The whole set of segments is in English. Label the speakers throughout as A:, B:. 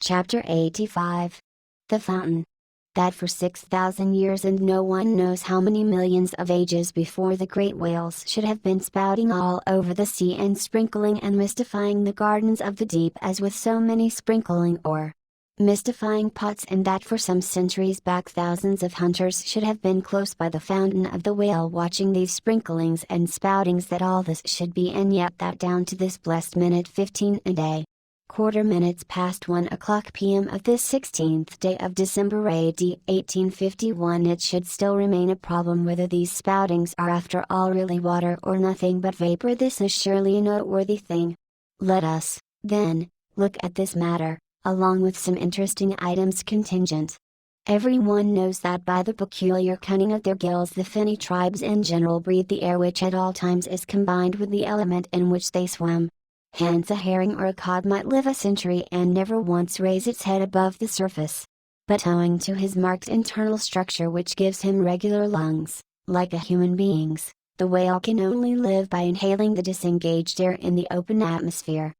A: Chapter 85. The Fountain. That for 6,000 years and no one knows how many millions of ages before the great whales should have been spouting all over the sea and sprinkling and mystifying the gardens of the deep as with so many sprinkling or mystifying pots, and that for some centuries back thousands of hunters should have been close by the fountain of the whale watching these sprinklings and spoutings, that all this should be, and yet that down to this blessed minute 15 a day. Quarter minutes past 1 o'clock p.m. of this 16th day of December AD 1851, it should still remain a problem whether these spoutings are after all really water or nothing but vapor. This is surely a noteworthy thing. Let us, then, look at this matter, along with some interesting items contingent. Everyone knows that by the peculiar cunning of their gills the finny tribes in general breathe the air which at all times is combined with the element in which they swim. Hence a herring or a cod might live a century and never once raise its head above the surface. But owing to his marked internal structure which gives him regular lungs, like a human being's, the whale can only live by inhaling the disengaged air in the open atmosphere.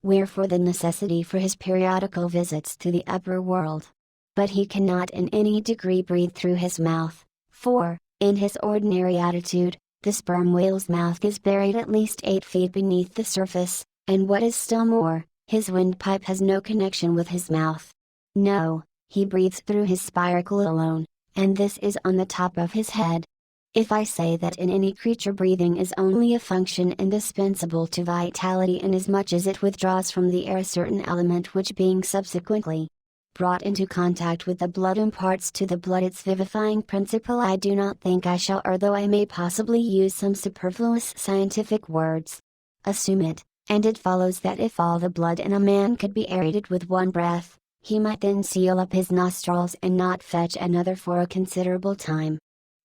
A: Wherefore the necessity for his periodical visits to the upper world. But he cannot in any degree breathe through his mouth, for, in his ordinary attitude, the sperm whale's mouth is buried at least 8 feet beneath the surface. And what is still more, his windpipe has no connection with his mouth. No, he breathes through his spiracle alone, and this is on the top of his head. If I say that in any creature breathing is only a function indispensable to vitality inasmuch as it withdraws from the air a certain element which being subsequently brought into contact with the blood imparts to the blood its vivifying principle, I do not think I shall, or though I may possibly use some superfluous scientific words, assume it. And it follows that if all the blood in a man could be aerated with one breath, he might then seal up his nostrils and not fetch another for a considerable time.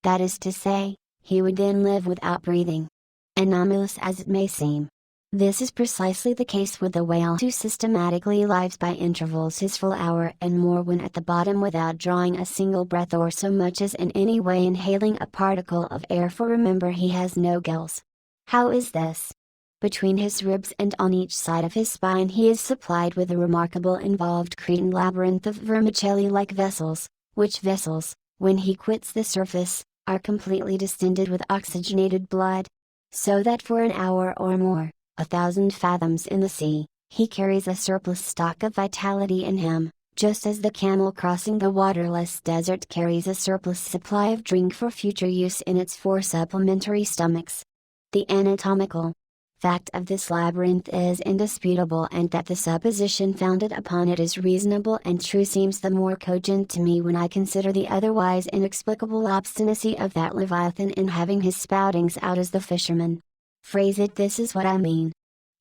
A: That is to say, he would then live without breathing. Anomalous as it may seem. This is precisely the case with the whale who systematically lives by intervals his full hour and more when at the bottom without drawing a single breath or so much as in any way inhaling a particle of air, for remember he has no gills. How is this? Between his ribs and on each side of his spine he is supplied with a remarkable involved Cretan labyrinth of vermicelli-like vessels, which vessels, when he quits the surface, are completely distended with oxygenated blood. So that for an hour or more, 1,000 fathoms in the sea, he carries a surplus stock of vitality in him, just as the camel crossing the waterless desert carries a surplus supply of drink for future use in its 4 supplementary stomachs. The anatomical fact of this labyrinth is indisputable, and that the supposition founded upon it is reasonable and true seems the more cogent to me when I consider the otherwise inexplicable obstinacy of that leviathan in having his spoutings out as the fishermen phrase it. This is what I mean.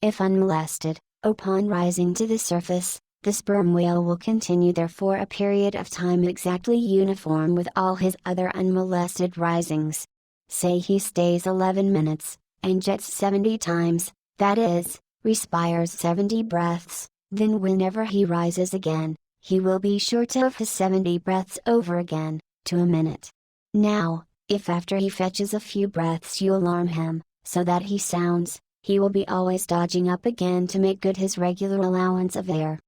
A: If unmolested, upon rising to the surface, the sperm whale will continue there for a period of time exactly uniform with all his other unmolested risings. Say he stays 11 minutes, and jets 70 times, that is, respires 70 breaths, then whenever he rises again, he will be sure to have his 70 breaths over again, to a minute. Now, if after he fetches a few breaths you alarm him, so that he sounds, he will be always dodging up again to make good his regular allowance of air.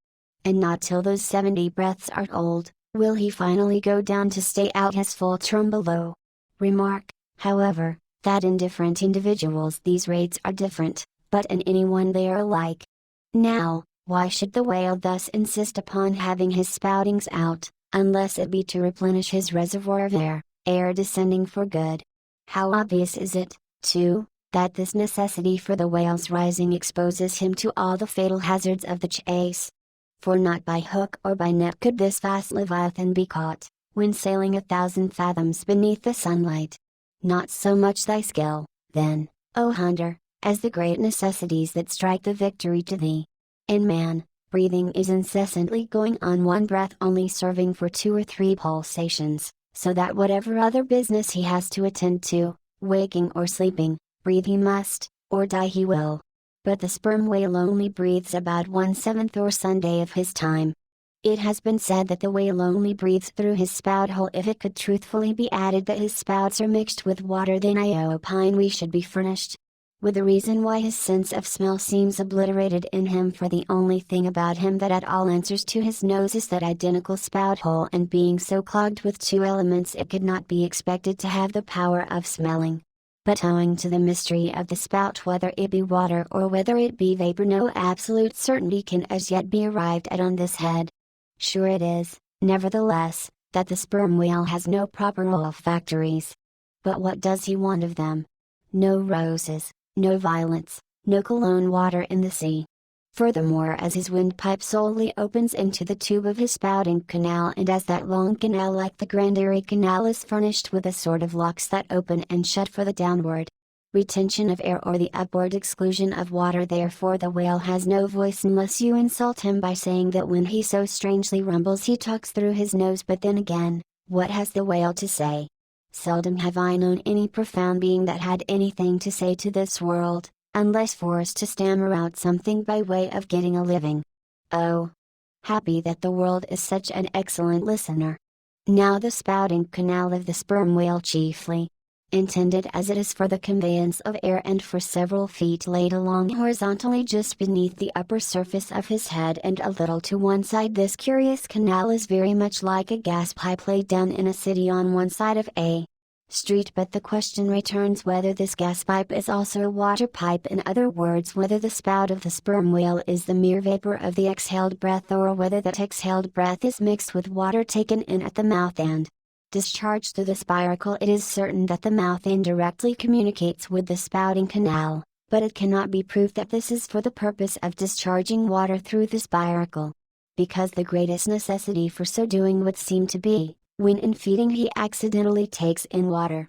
A: And not till those 70 breaths are old, will he finally go down to stay out his full term below. Remark, however, that in different individuals these rates are different, but in anyone they are alike. Now, why should the whale thus insist upon having his spoutings out, unless it be to replenish his reservoir of air descending for good? How obvious is it, too, that this necessity for the whale's rising exposes him to all the fatal hazards of the chase? For not by hook or by net could this vast leviathan be caught, when sailing 1,000 fathoms beneath the sunlight. Not so much thy skill, then, O hunter, as the great necessities that strike the victory to thee. In man, breathing is incessantly going on, one breath only serving for 2 or 3 pulsations, so that whatever other business he has to attend to, waking or sleeping, breathe he must, or die he will. But the sperm whale only breathes about 1/7 or Sunday of his time. It has been said that the whale only breathes through his spout hole. If it could truthfully be added that his spouts are mixed with water, then I opine we should be furnished with the reason why his sense of smell seems obliterated in him, for the only thing about him that at all answers to his nose is that identical spout hole, and being so clogged with two elements it could not be expected to have the power of smelling. But owing to the mystery of the spout, whether it be water or whether it be vapor, no absolute certainty can as yet be arrived at on this head. Sure it is, nevertheless, that the sperm whale has no proper olfactories. But what does he want of them? No roses, no violets, no cologne water in the sea. Furthermore, as his windpipe solely opens into the tube of his spouting canal, and as that long canal like the Grand Erie Canal is furnished with a sort of locks that open and shut for the downward retention of air or the upward exclusion of water, therefore the whale has no voice unless you insult him by saying that when he so strangely rumbles he talks through his nose. But then again, what has the whale to say? Seldom have I known any profound being that had anything to say to this world, unless forced to stammer out something by way of getting a living. Oh! Happy that the world is such an excellent listener. Now the spouting canal of the sperm whale, chiefly intended as it is for the conveyance of air and for several feet laid along horizontally just beneath the upper surface of his head and a little to one side, this curious canal is very much like a gas pipe laid down in a city on one side of a street. But the question returns whether this gas pipe is also a water pipe, in other words, whether the spout of the sperm whale is the mere vapor of the exhaled breath, or whether that exhaled breath is mixed with water taken in at the mouth and discharged through the spiracle. It is certain that the mouth indirectly communicates with the spouting canal, but it cannot be proved that this is for the purpose of discharging water through the spiracle, because the greatest necessity for so doing would seem to be, when in feeding he accidentally takes in water.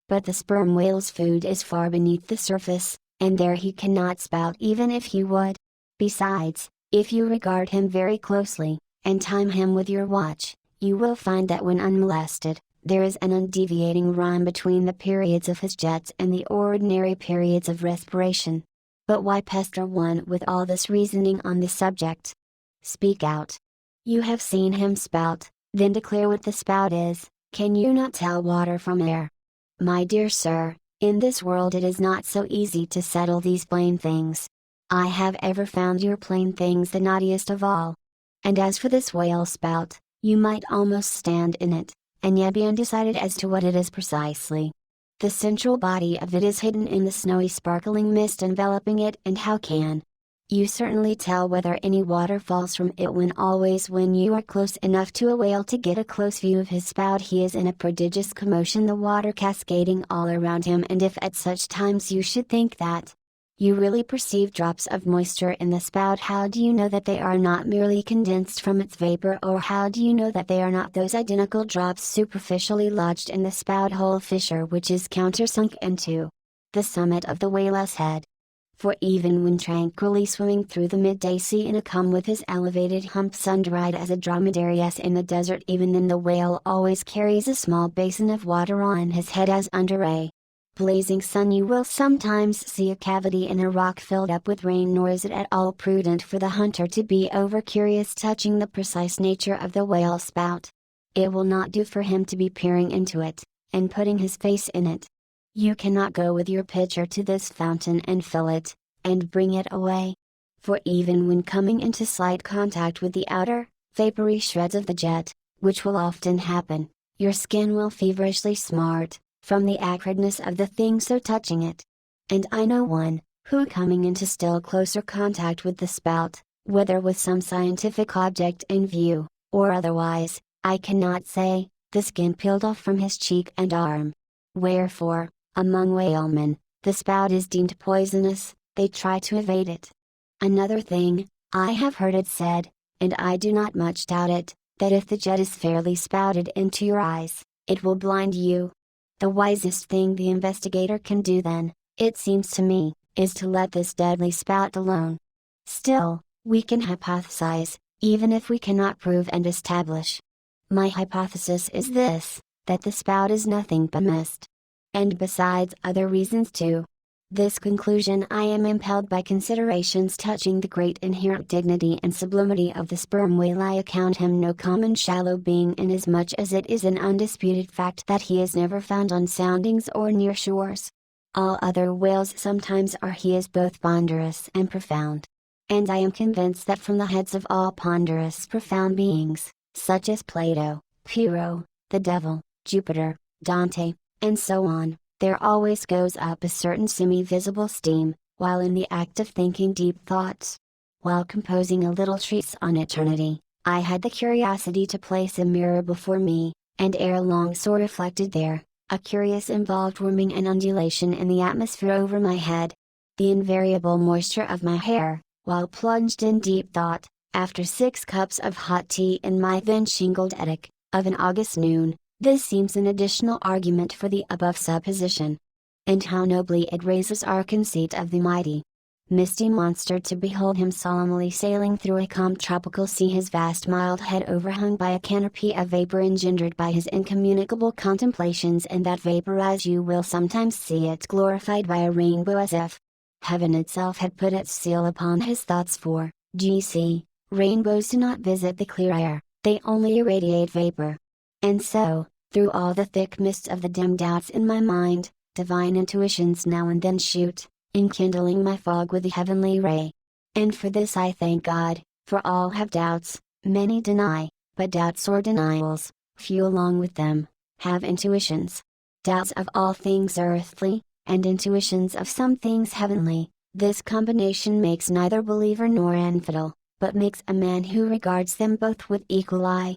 A: But the sperm whale's food is far beneath the surface, and there he cannot spout even if he would. Besides, if you regard him very closely, and time him with your watch, you will find that when unmolested, there is an undeviating rhyme between the periods of his jets and the ordinary periods of respiration. But why pester one with all this reasoning on the subject? Speak out. You have seen him spout, then declare what the spout is. Can you not tell water from air? My dear sir, in this world it is not so easy to settle these plain things. I have ever found your plain things the naughtiest of all. And as for this whale spout, you might almost stand in it, and yet be undecided as to what it is precisely. The central body of it is hidden in the snowy sparkling mist enveloping it, and how can you certainly tell whether any water falls from it when always when you are close enough to a whale to get a close view of his spout he is in a prodigious commotion, the water cascading all around him, and if at such times you should think that you really perceive drops of moisture in the spout, how do you know that they are not merely condensed from its vapor, or how do you know that they are not those identical drops superficially lodged in the spout hole fissure which is countersunk into the summit of the whale's head? For even when tranquilly swimming through the midday sea in a calm with his elevated hump sun-dried as a dromedary in the desert, even then the whale always carries a small basin of water on his head, as under a blazing sun you will sometimes see a cavity in a rock filled up with rain, nor is it at all prudent for the hunter to be over curious touching the precise nature of the whale spout. It will not do for him to be peering into it, and putting his face in it. You cannot go with your pitcher to this fountain and fill it, and bring it away. For even when coming into slight contact with the outer, vapory shreds of the jet, which will often happen, your skin will feverishly smart, from the acridness of the thing so touching it. And I know one, who coming into still closer contact with the spout, whether with some scientific object in view, or otherwise, I cannot say, the skin peeled off from his cheek and arm. Wherefore, among whalemen, the spout is deemed poisonous, they try to evade it. Another thing, I have heard it said, and I do not much doubt it, that if the jet is fairly spouted into your eyes, it will blind you. The wisest thing the investigator can do then, it seems to me, is to let this deadly spout alone. Still, we can hypothesize, even if we cannot prove and establish. My hypothesis is this, that the spout is nothing but mist. And besides other reasons too. This conclusion I am impelled by considerations touching the great inherent dignity and sublimity of the sperm whale. I account him no common shallow being, inasmuch as it is an undisputed fact that he is never found on soundings or near shores. All other whales sometimes are. He is both ponderous and profound. And I am convinced that from the heads of all ponderous profound beings, such as Plato, Pyrrho, the devil, Jupiter, Dante, and so on, there always goes up a certain semi-visible steam, while in the act of thinking deep thoughts. While composing a little treatise on eternity, I had the curiosity to place a mirror before me, and ere long saw reflected there, a curious involved whirring and undulation in the atmosphere over my head. The invariable moisture of my hair, while plunged in deep thought, after 6 cups of hot tea in my then shingled attic, of an August noon. This seems an additional argument for the above supposition. And how nobly it raises our conceit of the mighty, misty monster to behold him solemnly sailing through a calm tropical sea, his vast mild head overhung by a canopy of vapor engendered by his incommunicable contemplations, and that vapor, as you will sometimes see it, glorified by a rainbow, as if heaven itself had put its seal upon his thoughts. For, G.C., rainbows do not visit the clear air, they only irradiate vapor. And so, through all the thick mists of the dim doubts in my mind, divine intuitions now and then shoot, enkindling my fog with a heavenly ray. And for this I thank God, for all have doubts, many deny, but doubts or denials, few along with them, have intuitions. Doubts of all things earthly, and intuitions of some things heavenly. This combination makes neither believer nor infidel, but makes a man who regards them both with equal eye,